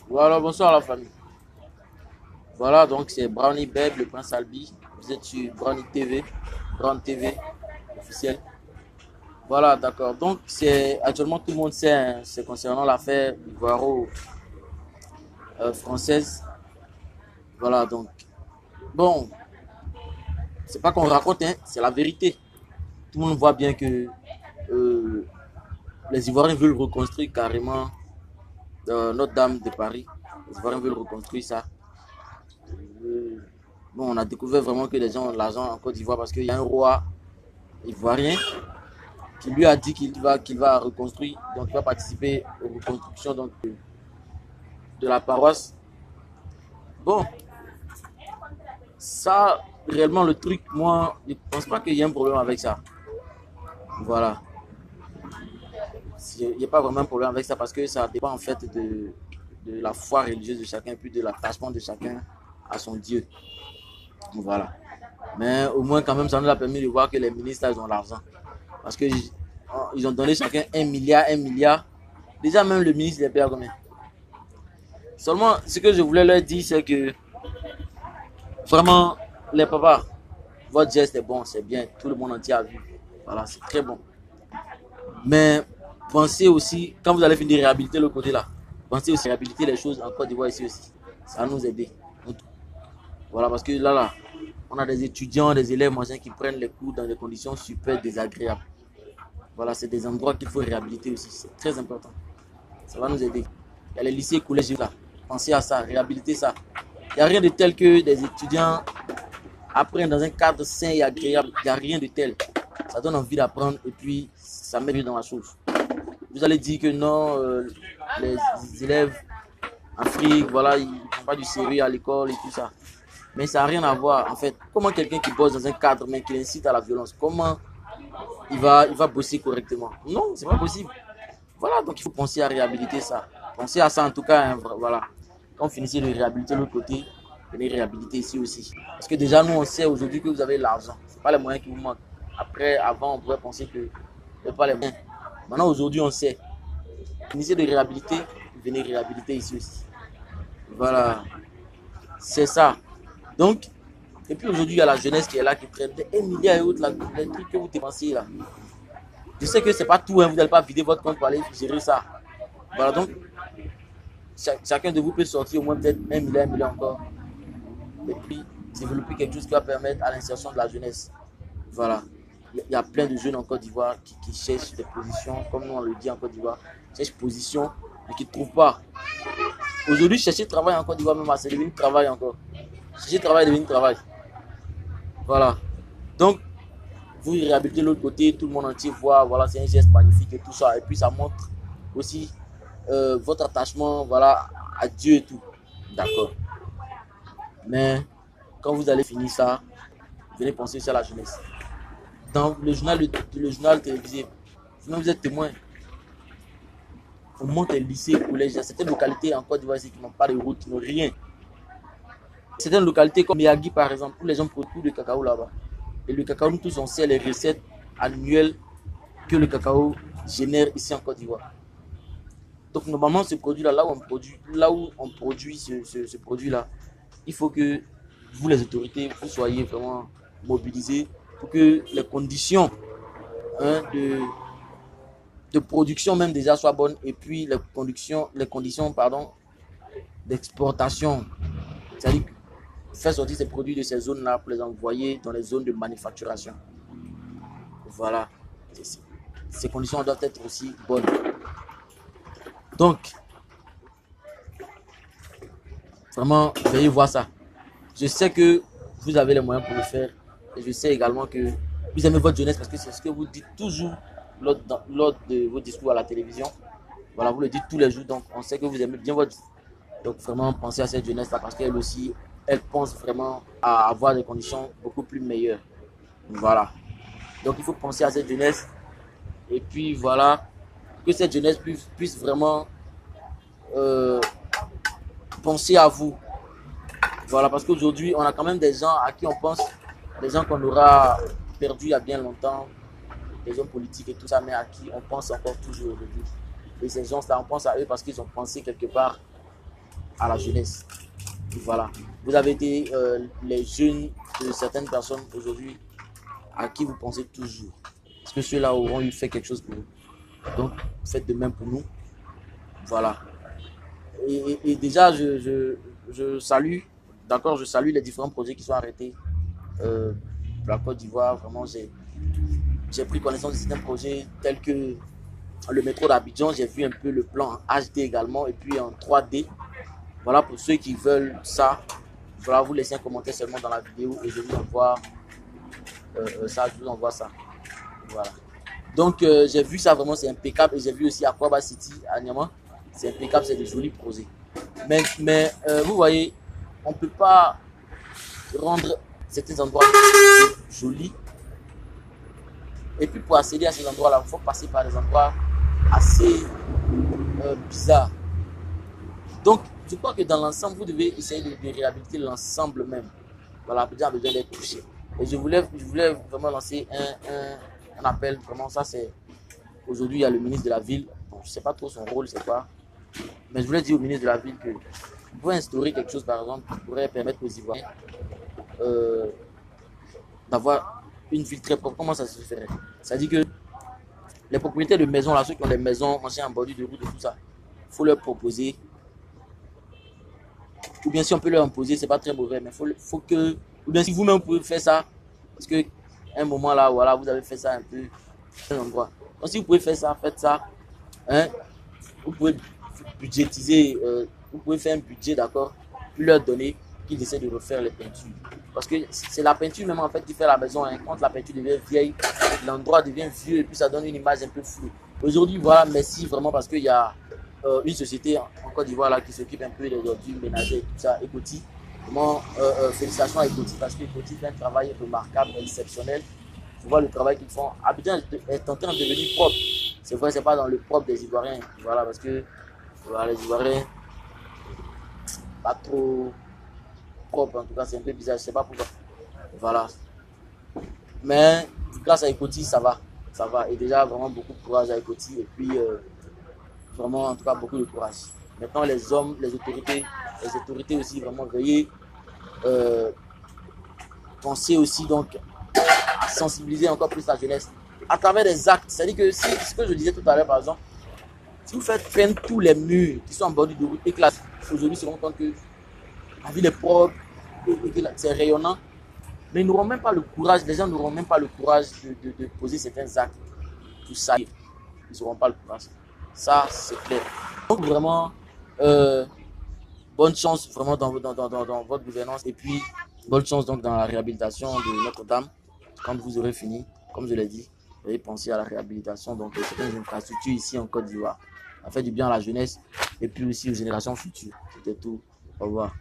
Voilà, bonsoir la famille. Voilà, donc c'est Brownie Beb, le prince Albi. Vous êtes sur Brownie TV, Brown TV officiel. Voilà, d'accord. Donc, c'est actuellement tout le monde sait, hein, c'est concernant l'affaire ivoiro-française. Voilà, donc, bon, c'est pas qu'on raconte, hein, c'est la vérité. Tout le monde voit bien que euh, les Ivoiriens veulent reconstruire carrément Notre-Dame de Paris. Les Ivoiriens veulent reconstruire ça. Euh, bon, on a découvert vraiment que les gens ont de l'argent en Côte d'Ivoire parce qu'il y a un roi ivoirien qui lui a dit qu'il va reconstruire, donc il va participer aux reconstructions donc, de la paroisse. Bon, ça, réellement, le truc, moi, je ne pense pas qu'il y ait un problème avec ça. Voilà. Il n'y a pas vraiment un problème avec ça parce que ça dépend en fait de la foi religieuse de chacun puis de l'attachement de chacun à son Dieu. Voilà. Mais au moins, quand même, ça nous a permis de voir que les ministres, ils ont l'argent. Parce que ils ont donné chacun 1 milliard, 1 milliard. Déjà, même le ministre, il est payé à combien? Seulement, ce que je voulais leur dire, c'est que vraiment, les papas, votre geste est bon, c'est bien. Tout le monde entier a vu. Voilà, c'est très bon. Mais pensez aussi, quand vous allez finir de réhabiliter le côté là, pensez aussi à réhabiliter les choses en Côte d'Ivoire ici aussi. Ça va nous aider. Voilà, parce que là, on a des étudiants, des élèves machin, qui prennent les cours dans des conditions super désagréables. Voilà, c'est des endroits qu'il faut réhabiliter aussi. C'est très important. Ça va nous aider. Il y a les lycées et collèges là. Pensez à ça, réhabiliter ça. Il n'y a rien de tel que des étudiants apprennent dans un cadre sain et agréable. Il n'y a rien de tel. Ça donne envie d'apprendre et puis ça met dans la chose. Vous allez dire que non, les élèves Afrique, voilà, ils ne font pas du sérieux à l'école et tout ça. Mais ça n'a rien à voir. En fait, comment quelqu'un qui bosse dans un cadre, mais qui incite à la violence, comment il va bosser correctement? Non, c'est pas possible. Voilà, donc il faut penser à réhabiliter ça. Pensez à ça en tout cas, hein, voilà. Quand vous finissez de réhabiliter l'autre côté, venez réhabiliter ici aussi. Parce que déjà, nous, on sait aujourd'hui que vous avez l'argent. Ce n'est pas les moyens qui vous manquent. Après, avant, on pouvait penser que ce n'est pas les moyens. Maintenant, aujourd'hui, on sait. Finissez de réhabiliter, venez réhabiliter ici aussi. Voilà, c'est ça. Donc, et puis aujourd'hui, il y a la jeunesse qui est là, qui prend 1 milliard et autres, là, les trucs que vous dépensez là. Je sais que c'est pas tout, hein, vous n'allez pas vider votre compte pour aller gérer ça. Voilà, donc, chacun de vous peut sortir au moins peut-être 1 milliard, 1 milliard encore. Et puis, développer quelque chose qui va permettre à l'insertion de la jeunesse. Voilà. Il y a plein de jeunes en Côte d'Ivoire qui cherchent des positions, comme nous on le dit en Côte d'Ivoire, cherchent position, mais qui ne trouvent pas. Aujourd'hui, chercher travail en Côte d'Ivoire, même, c'est devenu travail encore. Chercher travail est devenu travail. Voilà. Donc, vous réhabilitez l'autre côté, tout le monde entier voit, voilà, c'est un geste magnifique et tout ça. Et puis, ça montre aussi votre attachement, voilà, à Dieu et tout. D'accord. Mais, quand vous allez finir ça, venez penser aussi à la jeunesse. Dans le journal télévisé, vous êtes témoin. On monte les lycées, collèges, il y a certaines localités en Côte d'Ivoire qui n'ont pas de route, qui n'ont rien. Certaines localités comme Miyagi par exemple, où les gens produisent de cacao là-bas. Et le cacao, nous tous on sait les recettes annuelles que le cacao génère ici en Côte d'Ivoire. Donc normalement ce produit-là, là où on produit ce produit-là, il faut que vous les autorités, vous soyez vraiment mobilisés pour que les conditions, hein, de production même déjà soient bonnes et puis les conditions pardon, d'exportation. C'est-à-dire faire sortir ces produits de ces zones-là pour les envoyer dans les zones de manufacturation. Voilà. Ces conditions doivent être aussi bonnes. Donc, vraiment, veuillez voir ça. Je sais que vous avez les moyens pour le faire. Et je sais également que vous aimez votre jeunesse parce que c'est ce que vous dites toujours lors de vos discours à la télévision. Voilà, vous le dites tous les jours. Donc, on sait que vous aimez bien votre jeunesse. Donc, vraiment, pensez à cette jeunesse-là parce qu'elle aussi, elle pense vraiment à avoir des conditions beaucoup plus meilleures. Voilà. Donc, il faut penser à cette jeunesse. Et puis, voilà, que cette jeunesse puisse vraiment penser à vous. Voilà, parce qu'aujourd'hui, on a quand même des gens à qui on pense, des gens qu'on aura perdus il y a bien longtemps, des hommes politiques et tout ça, mais à qui on pense encore toujours aujourd'hui. Et ces gens-là, on pense à eux parce qu'ils ont pensé quelque part à la jeunesse. Voilà. Vous avez été les jeunes de certaines personnes aujourd'hui à qui vous pensez toujours. Parce que ceux-là auront eu fait quelque chose pour vous. Donc, faites de même pour nous. Voilà. Et déjà, je salue, d'accord, je salue les différents projets qui sont arrêtés pour la Côte d'Ivoire. Vraiment, j'ai pris connaissance de certains projets tels que le métro d'Abidjan. J'ai vu un peu le plan en HD également et puis en 3D. Voilà, pour ceux qui veulent ça, voilà, vous laissez un commentaire seulement dans la vidéo et je vous envoie ça, je vous envoie ça. Voilà. Donc, j'ai vu ça vraiment, c'est impeccable. Et j'ai vu aussi Aquaba City à Niamey. C'est impeccable, c'est des jolis projets. Mais vous voyez, on ne peut pas rendre certains endroits jolis. Et puis, pour accéder à ces endroits-là, il faut passer par des endroits assez bizarres. Donc, je crois que dans l'ensemble, vous devez essayer de réhabiliter l'ensemble même. Voilà, Abidjan a besoin d'être touché. Et je voulais vraiment lancer un appel. Vraiment, ça, c'est. Aujourd'hui, il y a le ministre de la ville. Bon, je ne sais pas trop son rôle, c'est quoi. Mais je voulais dire au ministre de la ville que vous pouvez instaurer quelque chose, par exemple, qui pourrait permettre aux Ivoiriens d'avoir une ville très propre. Comment ça se ferait? C'est-à-dire que les propriétaires de maisons, là, ceux qui ont des maisons anciennes en bordure de route et tout ça, il faut leur proposer. Ou bien si on peut leur imposer, c'est pas très mauvais, mais faut que. Ou bien si vous-même pouvez faire ça, parce que un moment là, voilà, vous avez fait ça un peu un endroit. Donc si vous pouvez faire ça, faites ça. Hein, vous pouvez budgétiser, vous pouvez faire un budget, d'accord, puis leur donner qu'ils essaient de refaire les peintures. Parce que c'est la peinture même en fait qui fait la maison. Hein. Quand la peinture devient vieille, l'endroit devient vieux et puis ça donne une image un peu floue. Aujourd'hui, voilà, merci vraiment parce qu'il y a une société en Côte d'Ivoire là qui s'occupe un peu des ordures ménagères et tout ça, Ecoti. Vraiment, félicitations à Ecoti parce que Ecoti fait un travail remarquable, exceptionnel. Je vois le travail qu'ils font. Abidjan est en train de devenir propre. C'est vrai, c'est pas dans le propre des Ivoiriens. Voilà, parce que voilà, les Ivoiriens, pas trop propre. En tout cas, c'est un peu bizarre. Je sais pas pourquoi. Voilà. Mais grâce à Ecoti, ça va. Ça va. Et déjà, vraiment beaucoup de courage à Ecoti. Et puis, vraiment, en tout cas, beaucoup de courage. Maintenant, les hommes, les autorités aussi, vraiment, veuillez penser aussi donc à sensibiliser encore plus la jeunesse à travers des actes. C'est-à-dire que si, ce que je disais tout à l'heure, par exemple, si vous faites peindre tous les murs qui sont en bordure de route et que aujourd'hui se rend compte que la ville est propre et que c'est rayonnant, mais ils n'auront même pas le courage, les gens n'auront même pas le courage de poser certains actes pour ça. Ils n'auront pas le courage. Ça, c'est clair. Donc vraiment, bonne chance vraiment dans votre gouvernance et puis bonne chance donc dans la réhabilitation de Notre-Dame. Quand vous aurez fini, comme je l'ai dit, vous allez penser à la réhabilitation donc de certaines infrastructures ici en Côte d'Ivoire. Ça fait du bien à la jeunesse et puis aussi aux générations futures. C'était tout. Au revoir.